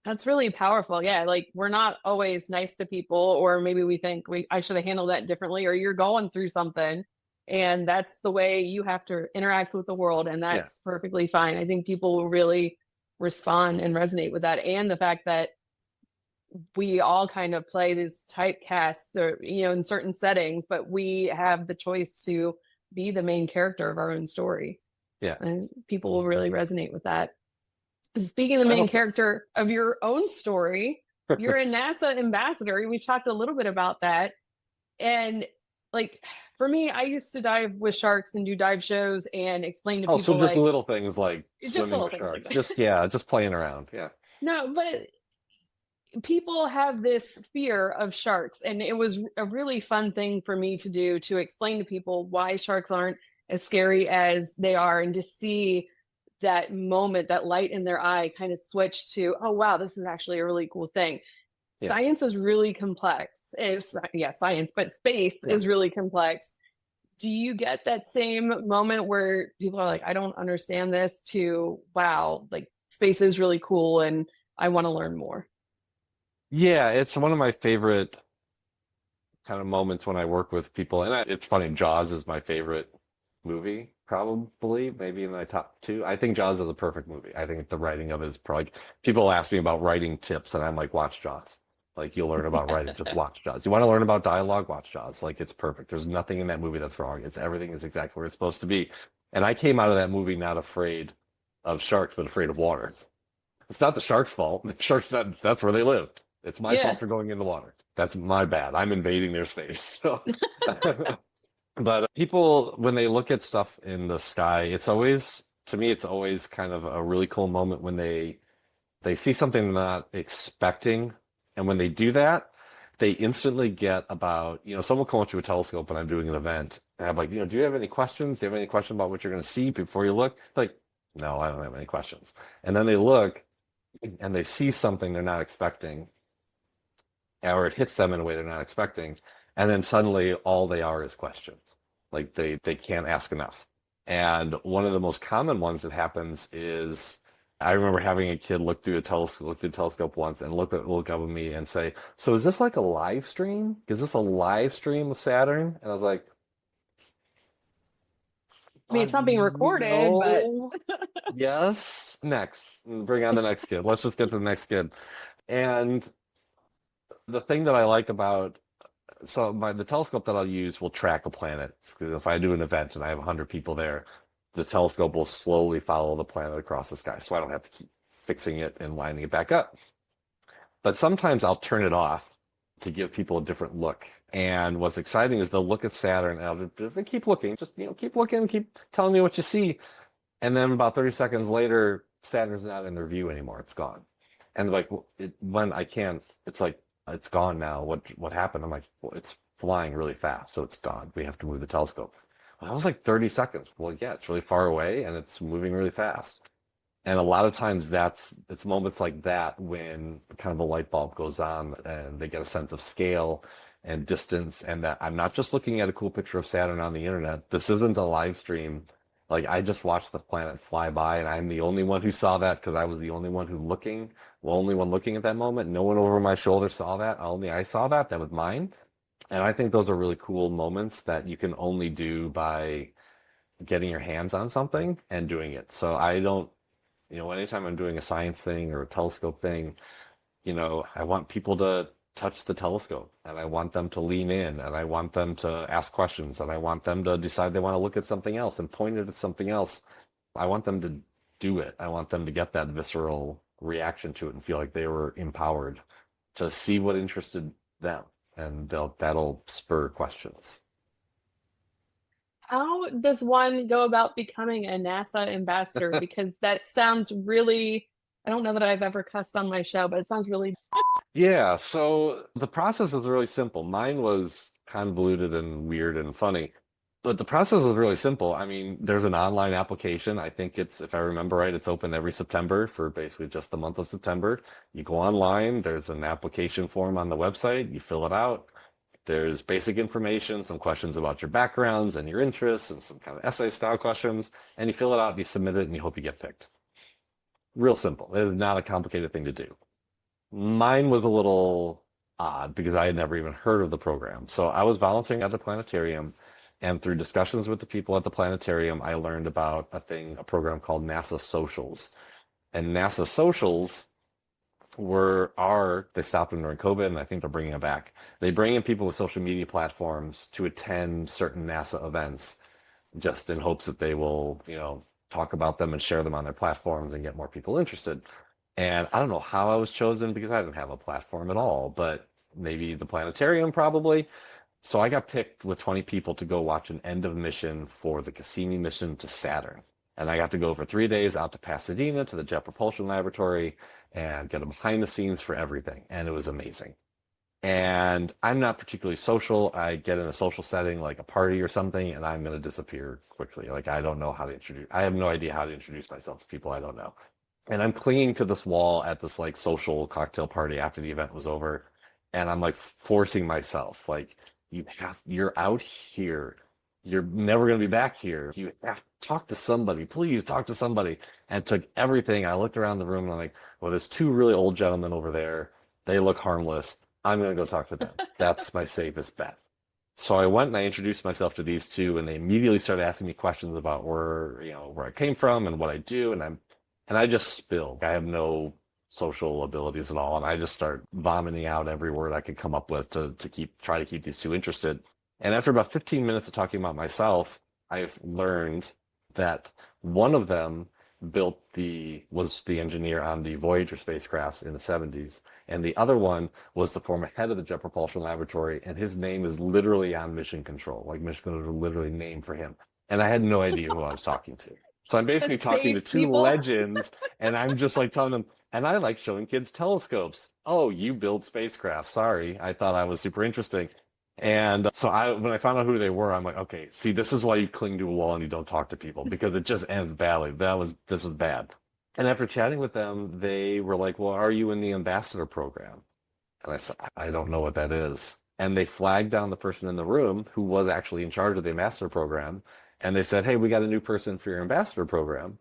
That's really powerful. Yeah, like we're not always nice to people, or maybe we think I should have handled that differently, or you're going through something and that's the way you have to interact with the world, and that's perfectly fine. I think people will really respond and resonate with that, and the fact that we all kind of play this typecast, or in certain settings, but we have the choice to be the main character of our own story. Yeah, and people will really resonate with that. Speaking of the main character of your own story, you're a NASA ambassador. We've talked a little bit about that. And like, for me, I used to dive with sharks and do dive shows and explain to people. So just little things like swimming with sharks. Like just playing around. Yeah. No, but people have this fear of sharks. And it was a really fun thing for me to do, to explain to people why sharks aren't as scary as they are, and to see that moment, that light in their eye kind of switch to, oh, wow, this is actually a really cool thing. Yeah. Science is really complex. Science, but space is really complex. Do you get that same moment where people are like, I don't understand this, to, wow, like space is really cool and I want to learn more? Yeah, it's one of my favorite kind of moments when I work with people. And it's funny, Jaws is my favorite movie. Probably, maybe in my top 2. I think Jaws is a perfect movie. I think the writing of it is probably, people ask me about writing tips, and I'm like, watch Jaws. Like, you'll learn about writing, just watch Jaws. You want to learn about dialogue, watch Jaws. Like, it's perfect. There's nothing in that movie that's wrong. Everything is exactly where it's supposed to be. And I came out of that movie not afraid of sharks, but afraid of water. It's not the shark's fault. The sharks, that's where they live. It's my fault for going in the water. That's my bad. I'm invading their space. So But people, when they look at stuff in the sky, to me, it's always kind of a really cool moment when they see something they're not expecting. And when they do that, they instantly get about, someone will come up to a telescope when I'm doing an event. And I'm like, do you have any questions? Do you have any question about what you're going to see before you look? Like, no, I don't have any questions. And then they look and they see something they're not expecting, or it hits them in a way they're not expecting. And then suddenly all they are is questions. Like they can't ask enough. And one of the most common ones that happens is I remember having a kid look through the telescope once and look up at me and say, "So is this like a live stream? Is this a live stream of Saturn?" And I was like, I mean, it's not being recorded, but no. Yes. Next. Bring on the next kid. Let's just get to the next kid. And the thing that I like about the telescope that I'll use will track a planet. If I do an event and I have 100 people there, the telescope will slowly follow the planet across the sky, so I don't have to keep fixing it and lining it back up. But sometimes I'll turn it off to give people a different look. And what's exciting is they'll look at Saturn and I'll just keep looking, keep looking, keep telling me what you see. And then about 30 seconds later, Saturn's not in their view anymore. It's gone. And like when I can't, it's like, it's gone now. What happened? I'm like, well, it's flying really fast, so it's gone. We have to move the telescope. Well, that was like 30 seconds. Well, yeah, it's really far away and it's moving really fast. And a lot of times it's moments like that when kind of a light bulb goes on and they get a sense of scale and distance, and that I'm not just looking at a cool picture of Saturn on the internet. This isn't a live stream. Like I just watched the planet fly by and I'm the only one who saw that because I was the only one only one looking at that moment. No one over my shoulder saw that. Only I saw that. That was mine. And I think those are really cool moments that you can only do by getting your hands on something and doing it. So I don't, anytime I'm doing a science thing or a telescope thing, I want people to touch the telescope and I want them to lean in and I want them to ask questions and I want them to decide they want to look at something else and point it at something else. I want them to do it. I want them to get that visceral reaction to it and feel like they were empowered to see what interested them, and that'll spur questions. how does one go about becoming a NASA ambassador? Because that sounds really, I don't know that I've ever cussed on my show, but it sounds really. Yeah, so the process is really simple. Mine was convoluted and weird and funny, but the process is really simple. I mean, there's an online application. I think if I remember right, it's open every September for basically just the month of September. You go online, there's an application form on the website, you fill it out. There's basic information, some questions about your backgrounds and your interests, and some kind of essay style questions, and you fill it out, you submit it, and you hope you get picked. Real simple. It is not a complicated thing to do. Mine was a little odd because I had never even heard of the program. So I was volunteering at the planetarium, and through discussions with the people at the planetarium, I learned about a program called NASA Socials. And NASA Socials they stopped them during COVID, and I think they're bringing them back. They bring in people with social media platforms to attend certain NASA events just in hopes that they will, talk about them and share them on their platforms and get more people interested. And I don't know how I was chosen because I didn't have a platform at all, but maybe the planetarium probably. So I got picked with 20 people to go watch an end of mission for the Cassini mission to Saturn. And I got to go for 3 days out to Pasadena to the Jet Propulsion Laboratory and get a behind the scenes for everything. And it was amazing. And I'm not particularly social. I get in a social setting like a party or something, and I'm going to disappear quickly. Like I have no idea how to introduce myself to people I don't know. And I'm clinging to this wall at this like social cocktail party after the event was over. And I'm like forcing myself, like, you're out here. You're never going to be back here. You have to talk to somebody. Please talk to somebody. And took everything. I looked around the room and I'm like, well, there's two really old gentlemen over there. They look harmless. I'm going to go talk to them. That's my safest bet. So I went and I introduced myself to these two, and they immediately started asking me questions about where I came from and what I do. And I just spilled. I have no social abilities at all. And I just start vomiting out every word I could come up with to try to keep these two interested. And after about 15 minutes of talking about myself, I've learned that one of them was the engineer on the Voyager spacecrafts in the 70s. And the other one was the former head of the Jet Propulsion Laboratory. And his name is literally on mission control. Like mission control literally named for him. And I had no idea who I was talking to. So I'm basically talking to two legends, and I'm just like telling them, and I like showing kids telescopes. Oh, you build spacecraft. Sorry. I thought I was super interesting. And so when I found out who they were, I'm like, okay, see, this is why you cling to a wall and you don't talk to people, because it just ends badly. This was bad. And after chatting with them, they were like, well, are you in the ambassador program? And I said, I don't know what that is. And they flagged down the person in the room who was actually in charge of the ambassador program. And they said, hey, we got a new person for your ambassador program.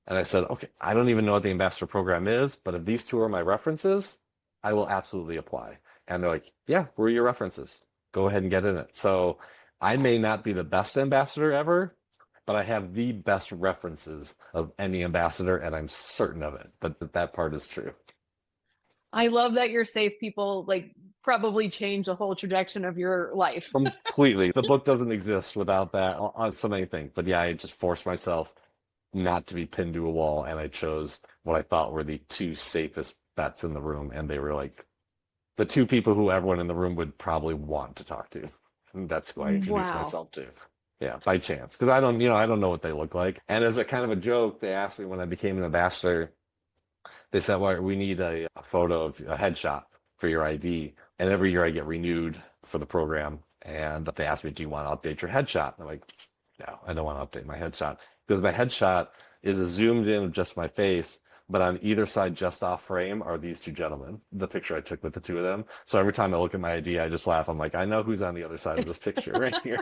And I said, okay, I don't even know what the ambassador program is, but if these two are my references, I will absolutely apply. And they're like, yeah, we're your references. Go ahead and get in it. So I may not be the best ambassador ever, but I have the best references of any ambassador, and I'm certain of it. But that part is true. I love that you're safe people like probably change the whole trajectory of your life. Completely. The book doesn't exist without that on so many things. But yeah, I just forced myself not to be pinned to a wall, and I chose what I thought were the two safest bets in the room, and they were like the two people who everyone in the room would probably want to talk to. And that's who I introduced myself to. Yeah, by chance, because I don't know what they look like. And as a kind of a joke, they asked me when I became an ambassador, they said, well, we need a photo of a headshot for your ID. And every year I get renewed for the program. And they asked me, do you want to update your headshot? And I'm like, no, I don't want to update my headshot, because my headshot is a zoomed in of just my face, but on either side, just off frame, are these two gentlemen, the picture I took with the two of them. So every time I look at my ID, I just laugh. I'm like, I know who's on the other side of this picture right here.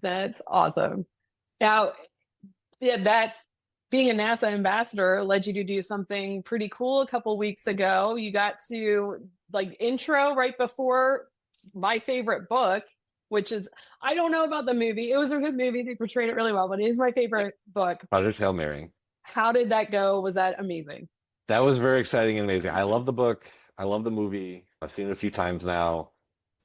That's awesome. Now, yeah, that being a NASA ambassador led you to do something pretty cool a couple weeks ago. You got to intro right before my favorite book, which is, I don't know about the movie. It was a good movie. They portrayed it really well, but it is my favorite book. Project Hail Mary. How did that go? Was that amazing? That was very exciting and amazing. I love the book. I love the movie. I've seen it a few times now.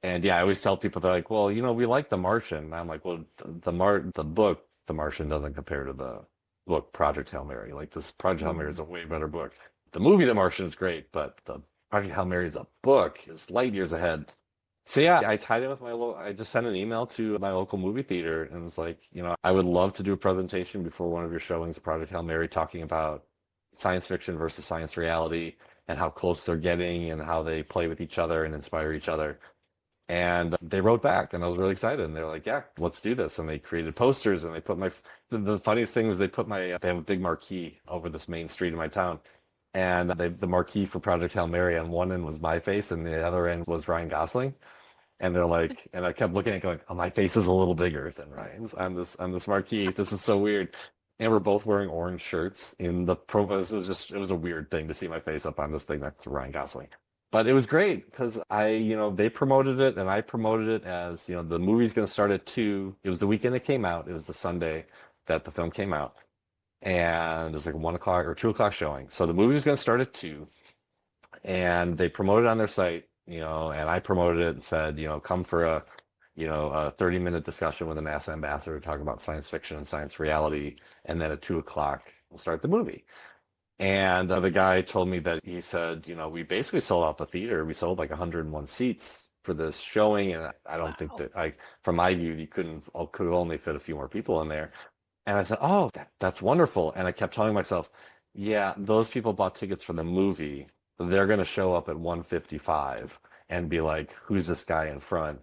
And yeah, I always tell people, they're like, well, we like The Martian. And I'm like, well, the book, The Martian, doesn't compare to the book Project Hail Mary. Like, this Project Hail Mary is a way better book. The movie The Martian is great, but the Project Hail Mary is a book, is light years ahead. So yeah, I tied in with I just sent an email to my local movie theater and was like, I would love to do a presentation before one of your showings of Project Hail Mary, talking about science fiction versus science reality and how close they're getting and how they play with each other and inspire each other. And they wrote back, and I was really excited. And they're like, yeah, let's do this. And they created posters, and they put the funniest thing was they have a big marquee over this main street in my town. And the marquee for Project Hail Mary, on one end was my face, and the other end was Ryan Gosling. And they're like, and I kept looking at it going, oh, my face is a little bigger than Ryan's on this marquee. This is so weird. And we're both wearing orange shirts in the profile. It was a weird thing to see my face up on this thing next to Ryan Gosling. But it was great because they promoted it and I promoted it as, the movie's going to start at 2. It was the weekend it came out. It was the Sunday that the film came out. And it was like 1 o'clock or 2 o'clock showing. So the movie was going to start at 2. And they promoted it on their site, and I promoted it and said, come for a 30-minute discussion with a NASA ambassador talking about science fiction and science reality. And then at 2 o'clock, we'll start the movie. And the guy told me that he said, we basically sold out the theater. We sold like 101 seats for this showing. And I don't think that, from my view, you could only fit a few more people in there. And I said, oh, that's wonderful. And I kept telling myself, yeah, those people bought tickets for the movie. They're going to show up at 1:55 and be like, who's this guy in front?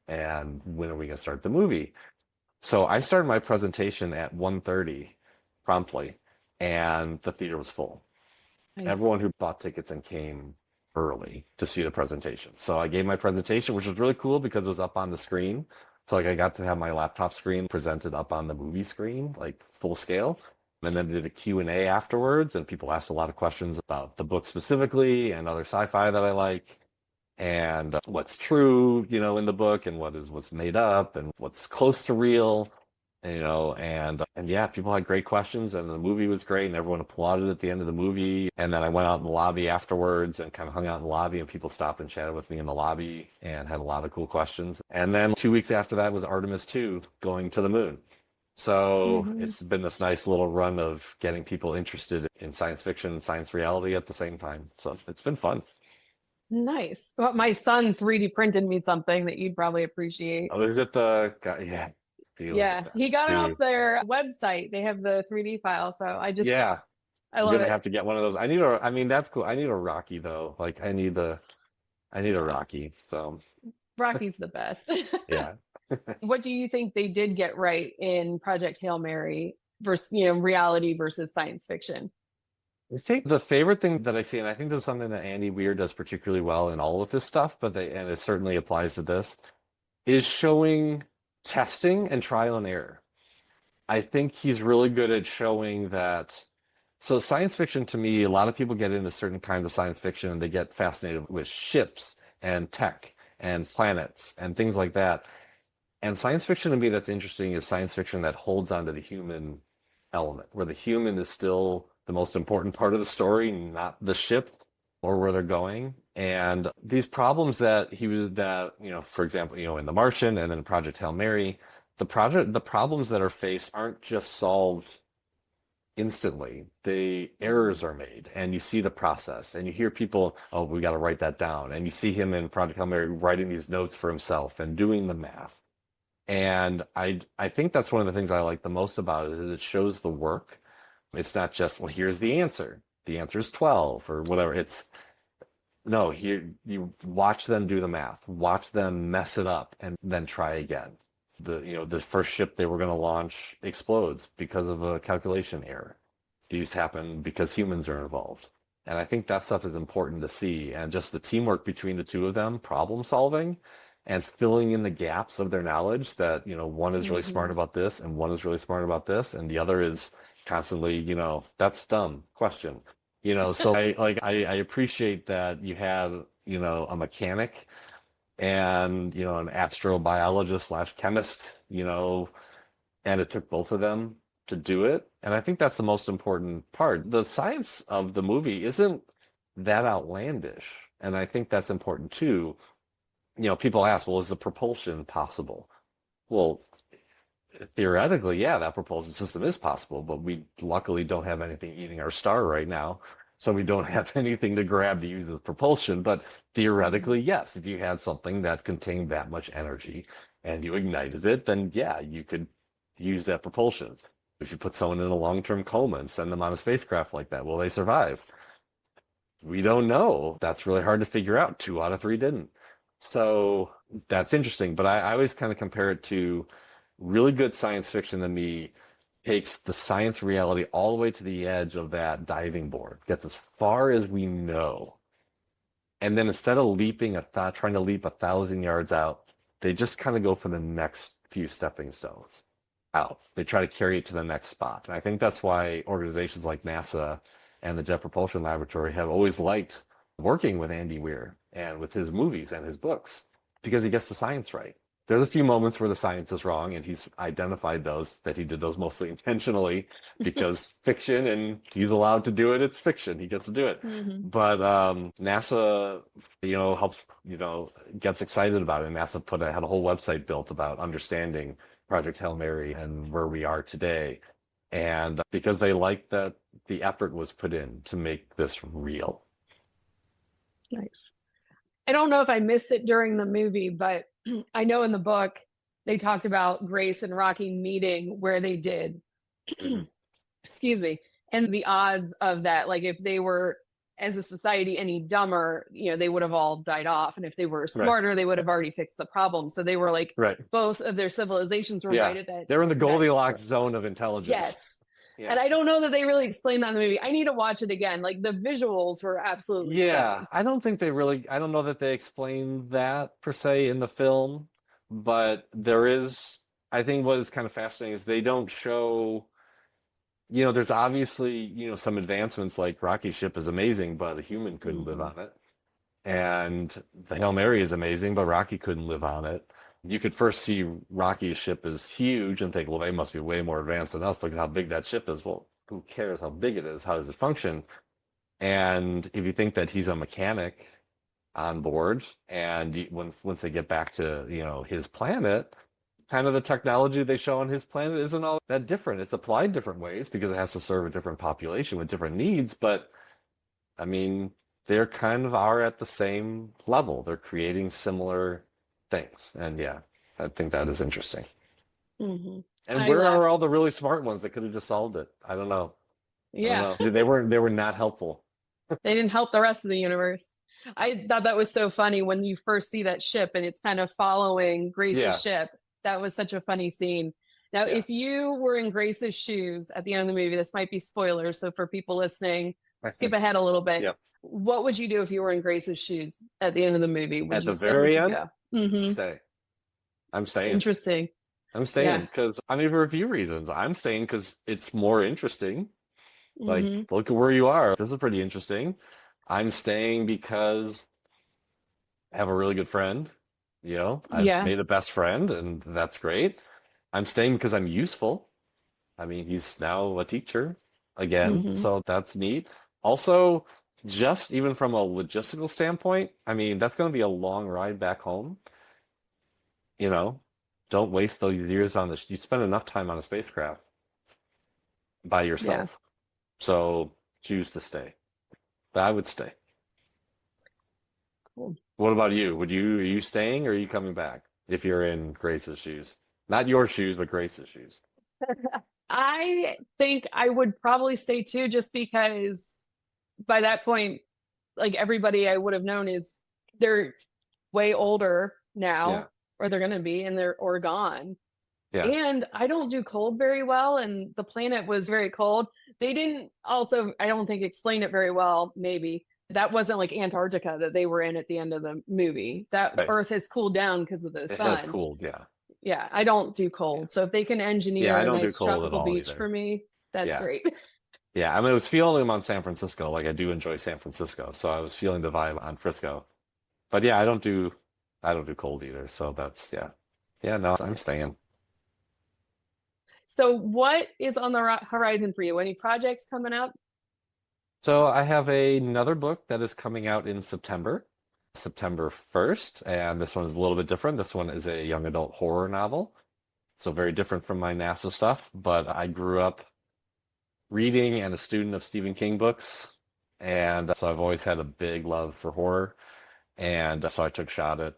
And when are we going to start the movie? So I started my presentation at 1:30 promptly, and the theater was full. Nice. Everyone who bought tickets and came early to see the presentation. So I gave my presentation, which was really cool because it was up on the screen. So I got to have my laptop screen presented up on the movie screen, full scale. And then did a Q&A afterwards, and people asked a lot of questions about the book specifically and other sci-fi that I like, and what's true, in the book, and what's made up, and what's close to real, and yeah, people had great questions, and the movie was great, and everyone applauded at the end of the movie. And then I went out in the lobby afterwards and kind of hung out in the lobby, and people stopped and chatted with me in the lobby and had a lot of cool questions. And then 2 weeks after that was Artemis 2 going to the moon. So Mhm. it's been this nice little run of getting people interested in science fiction and science reality at the same time. So it's been fun. Nice. Well, my son 3D printed me something that you'd probably appreciate. Oh, is it yeah, dealing with Yeah, that. he got it off Dude. their website. They have the 3D file, so Yeah, I I'm love gonna it. have to get one of those. I mean, that's cool. I need a Rocky though. Like I need a Rocky. So Rocky's the best. yeah. What do you think they did get right in Project Hail Mary versus, reality versus science fiction? I think the favorite thing that I see, and I think this is something that Andy Weir does particularly well in all of this stuff, and it certainly applies to this, is showing testing and trial and error. I think he's really good at showing that. So science fiction to me, a lot of people get into certain kinds of science fiction and they get fascinated with ships and tech and planets and things like that. And science fiction to me that's interesting is science fiction that holds onto the human element, where the human is still the most important part of the story, not the ship or where they're going. And these problems for example, in The Martian and then Project Hail Mary, the problems that are faced aren't just solved instantly. The errors are made and you see the process and you hear people, oh, we got to write that down. And you see him in Project Hail Mary writing these notes for himself and doing the math. And I think that's one of the things I like the most about it is it shows the work. It's not just, well, here's the answer. The answer is 12 or whatever. It's no, here you watch them do the math, watch them mess it up and then try again. The first ship they were going to launch explodes because of a calculation error. These happen because humans are involved. And I think that stuff is important to see. And just the teamwork between the two of them, problem solving and filling in the gaps of their knowledge that, one is really smart about this and one is really smart about this. And the other is constantly, that's dumb question. So I appreciate that you have, a mechanic and, an astrobiologist / chemist, and it took both of them to do it. And I think that's the most important part. The science of the movie isn't that outlandish. And I think that's important too. People ask, well, is the propulsion possible? Well, theoretically, yeah, that propulsion system is possible, but we luckily don't have anything eating our star right now. So we don't have anything to grab to use as propulsion. But theoretically, yes, if you had something that contained that much energy and you ignited it, then yeah, you could use that propulsion. If you put someone in a long-term coma and send them on a spacecraft like that, will they survive? We don't know. That's really hard to figure out. 2 out of 3 didn't. So that's interesting. But I always kind of compare it to really good science fiction to me takes the science reality all the way to the edge of that diving board, gets as far as we know. And then instead of trying to leap 1,000 yards out, they just kind of go for the next few stepping stones out. They try to carry it to the next spot. And I think that's why organizations like NASA and the Jet Propulsion Laboratory have always liked working with Andy Weir and with his movies and his books because he gets the science right. There's a few moments where the science is wrong, and he's identified that he did those mostly intentionally because fiction, and he's allowed to do it. It's fiction. He gets to do it. But NASA, helps, gets excited about it. And NASA had a whole website built about understanding Project Hail Mary and where we are today. And because they like that the effort was put in to make this real. Nice. I don't know if I missed it during the movie, but I know in the book they talked about Grace and Rocky meeting where they did. Excuse me. And the odds of that, like if they were as a society any dumber, they would have all died off. And if they were smarter, they would have already fixed the problem. So they were like, both of their civilizations were right at that. They're in the Goldilocks zone of intelligence. Yes. Yeah. And I don't know that they really explained that in the movie. I need to watch it again. Like the visuals were absolutely stunning. I don't know that they explained that per se in the film, but I think what is kind of fascinating is they don't show, there's obviously, some advancements like Rocky's ship is amazing, but a human couldn't live on it. And the Hail Mary is amazing, but Rocky couldn't live on it. You could first see Rocky's ship is huge and think, well, they must be way more advanced than us. Look at how big that ship is. Well, who cares how big it is? How does it function? And if you think that he's a mechanic on board, and once they get back to his planet, kind of the technology they show on his planet isn't all that different. It's applied different ways because it has to serve a different population with different needs. But I mean, they're kind of are at the same level. They're creating similar things. And yeah, I think that is interesting. Mm-hmm. And where are all the really smart ones that could have just solved it? I don't know. Yeah. They were not helpful. They didn't help the rest of the universe. I thought that was so funny when you first see that ship and it's kind of following Grace's ship. That was such a funny scene. Now, if you were in Grace's shoes at the end of the movie, this might be spoilers. So for people listening, skip ahead a little bit. Yep. What would you do if you were in Grace's shoes at the end of the movie? At the very end? Mm-hmm. Stay. I'm staying. Interesting. I'm staying because, I mean, for a few reasons. I'm staying because it's more interesting. Like, look at where you are. This is pretty interesting. I'm staying because I have a really good friend. You know, I've made a best friend, and that's great. I'm staying because I'm useful. I mean, he's now a teacher again, so that's neat. Also, just even from a logistical standpoint, I mean, that's going to be a long ride back home. You know, don't waste those years on this. You spend enough time on a spacecraft by yourself. Yeah. So choose to stay. But I would stay. Cool. What about you? Are you staying or are you coming back if you're in Grace's shoes? Not your shoes, but Grace's shoes. I think I would probably stay too, just because by that point, like everybody I would have known they're way older now, or they're going to be, and they're or gone. Yeah. And I don't do cold very well, and the planet was very cold. They didn't also, I don't think, explain it very well, maybe. That wasn't like Antarctica that they were in at the end of the movie. That Earth has cooled down because of the sun. It has cooled, yeah. Yeah, I don't do cold. So if they can engineer a nice tropical beach for me, that's great. Yeah, I mean, I was feeling them on San Francisco. Like, I do enjoy San Francisco, so I was feeling the vibe on Frisco. But yeah, I don't do cold either. So that's no, I'm staying. So what is on the horizon for you? Any projects coming up? So I have another book that is coming out in September 1st, and this one is a little bit different. This one is a young adult horror novel, so very different from my NASA stuff, but I grew up reading and a student of Stephen King books, and so I've always had a big love for horror, and so I took a shot at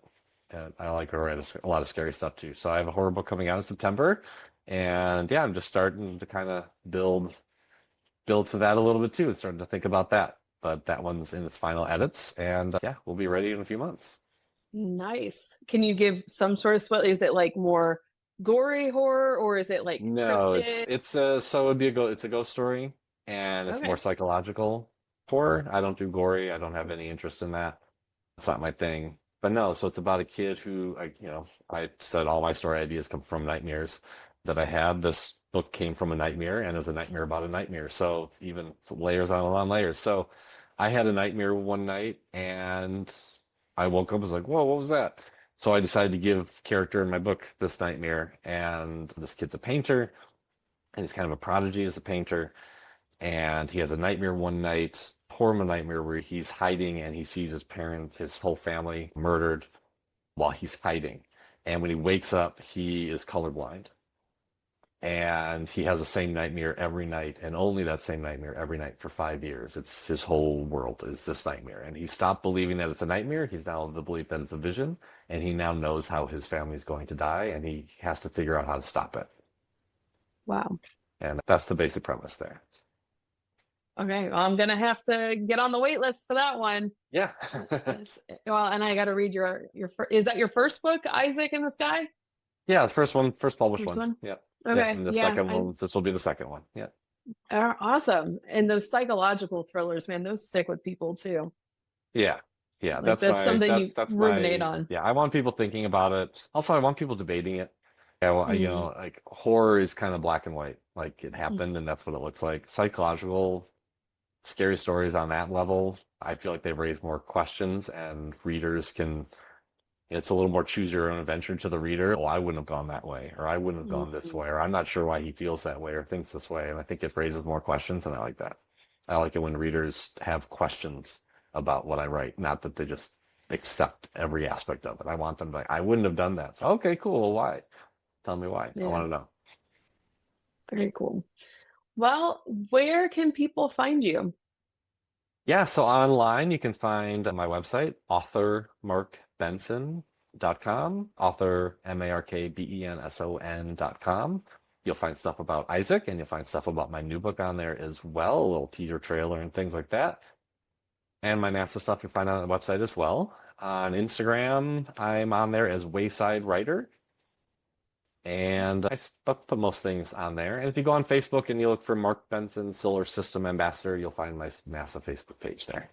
I like to write a lot of scary stuff too. So I have a horror book coming out in September, and I'm just starting to kind of build to that a little bit too, and starting to think about that. But that one's in its final edits, and we'll be ready in a few months. Nice. Can you give some sort of spell? Is it like more gory horror, or is it like no? cryptic? It's a ghost story, and it's more psychological horror. I don't do gory. I don't have any interest in that. It's not my thing. But no, so it's about a kid who, I said all my story ideas come from nightmares that I had. This book came from a nightmare, and it was a nightmare about a nightmare. So even layers on layers. So I had a nightmare one night, and I woke up and was like, whoa, what was that? So I decided to give character in my book this nightmare, and this kid's a painter, and he's kind of a prodigy as a painter, and he has a nightmare one night, horrible nightmare, where he's hiding and he sees his whole family murdered while he's hiding. And when he wakes up, he is colorblind. And he has the same nightmare every night, and only that same nightmare every night for 5 years. It's his whole world is this nightmare. And he stopped believing that it's a nightmare. He's now of the belief that it's a vision. And he now knows how his family is going to die, and he has to figure out how to stop it. Wow. And that's the basic premise there. Okay, well, I'm gonna have to get on the wait list for that one. Yeah. Well, and I got to read your. Is that your first book, Isaac in the Sky? Yeah, the first published one. Yeah. Okay. Yeah, and the second one, this will be the second one. Yeah. Awesome. And those psychological thrillers, man, those stick with people too. Yeah. Yeah. Like that's something you ruminate on. Yeah. I want people thinking about it. Also, I want people debating it. Yeah. Well, like horror is kind of black and white. Like it happened and that's what it looks like. Psychological, scary stories on that level, I feel like they raise more questions, and readers can. It's a little more choose your own adventure to the reader. Oh, I wouldn't have gone that way, or I wouldn't have gone this way, or I'm not sure why he feels that way or thinks this way. And I think it raises more questions, and I like that. I like it when readers have questions about what I write, not that they just accept every aspect of it. I want them to I wouldn't have done that. So, okay, cool. Why? Tell me why. Yeah. I want to know. Very cool. Well, where can people find you? Yeah, so online you can find my website, authormarkbenson.com, author MarkBenson.com. You'll find stuff about Isaac, and you'll find stuff about my new book on there as well, a little teaser trailer and things like that. And my NASA stuff you'll find on the website as well. On Instagram, I'm on there as Wayside Writer. And I put most things on there. And if you go on Facebook and you look for Mark Benson, Solar System Ambassador, you'll find my NASA Facebook page there.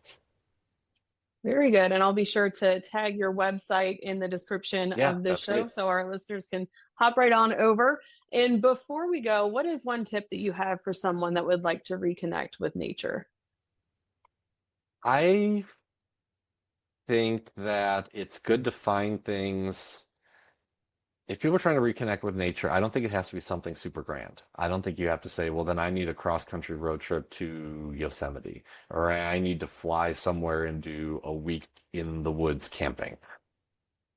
Very good. And I'll be sure to tag your website in the description of this show great. so our listeners can hop right on over. And before we go, what is one tip that you have for someone that would like to reconnect with nature? I think that it's good to find things. If people are trying to reconnect with nature, I don't think it has to be something super grand. I don't think you have to say, well, then I need a cross-country road trip to Yosemite, or I need to fly somewhere and do a week in the woods camping.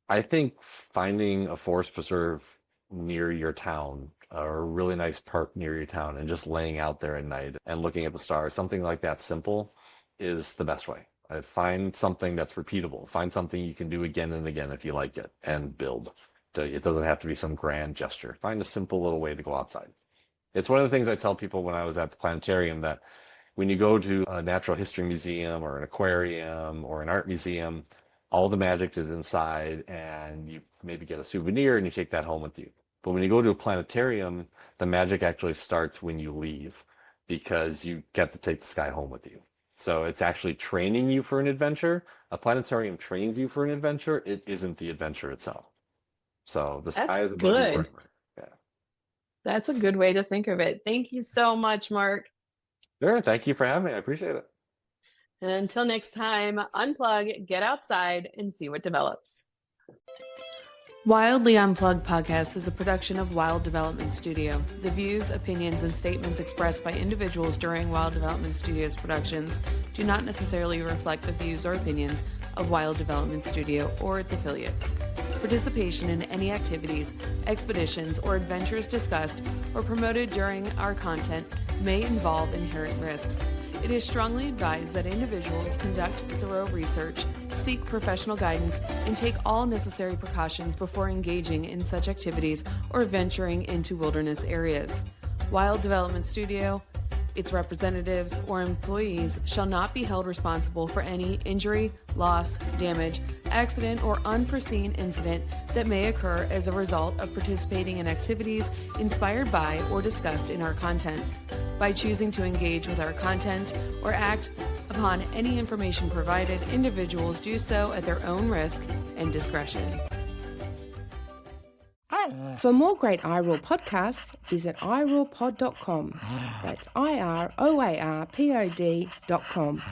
I think finding a forest preserve near your town, or a really nice park near your town, and just laying out there at night and looking at the stars, something like that simple, is the best way. Find something that's repeatable. Find something you can do again and again if you like it, and build. It doesn't have to be some grand gesture. Find a simple little way to go outside. It's one of the things I tell people when I was at the planetarium, that when you go to a natural history museum or an aquarium or an art museum, all the magic is inside, and you maybe get a souvenir and you take that home with you. But when you go to a planetarium, the magic actually starts when you leave, because you get to take the sky home with you. So it's actually training you for an adventure. A planetarium trains you for an adventure. It isn't the adventure itself. So the sky is above you forever. Yeah. That's a good way to think of it. Thank you so much, Mark. Sure. Thank you for having me. I appreciate it. And until next time, unplug, get outside, and see what develops. Wildly Unplugged podcast is a production of Wild Development Studio. The views, opinions, and statements expressed by individuals during Wild Development Studio's productions do not necessarily reflect the views or opinions of Wild Development Studio or its affiliates. Participation in any activities, expeditions, or adventures discussed or promoted during our content may involve inherent risks. It is strongly advised that individuals conduct thorough research, seek professional guidance, and take all necessary precautions before engaging in such activities or venturing into wilderness areas. Wild Development Studio, its representatives, or employees shall not be held responsible for any injury, loss, damage, accident, or unforeseen incident that may occur as a result of participating in activities inspired by or discussed in our content. By choosing to engage with our content or act upon any information provided, individuals do so at their own risk and discretion. For more great iRaw podcasts, visit irawpod.com. That's IROARPOD.com.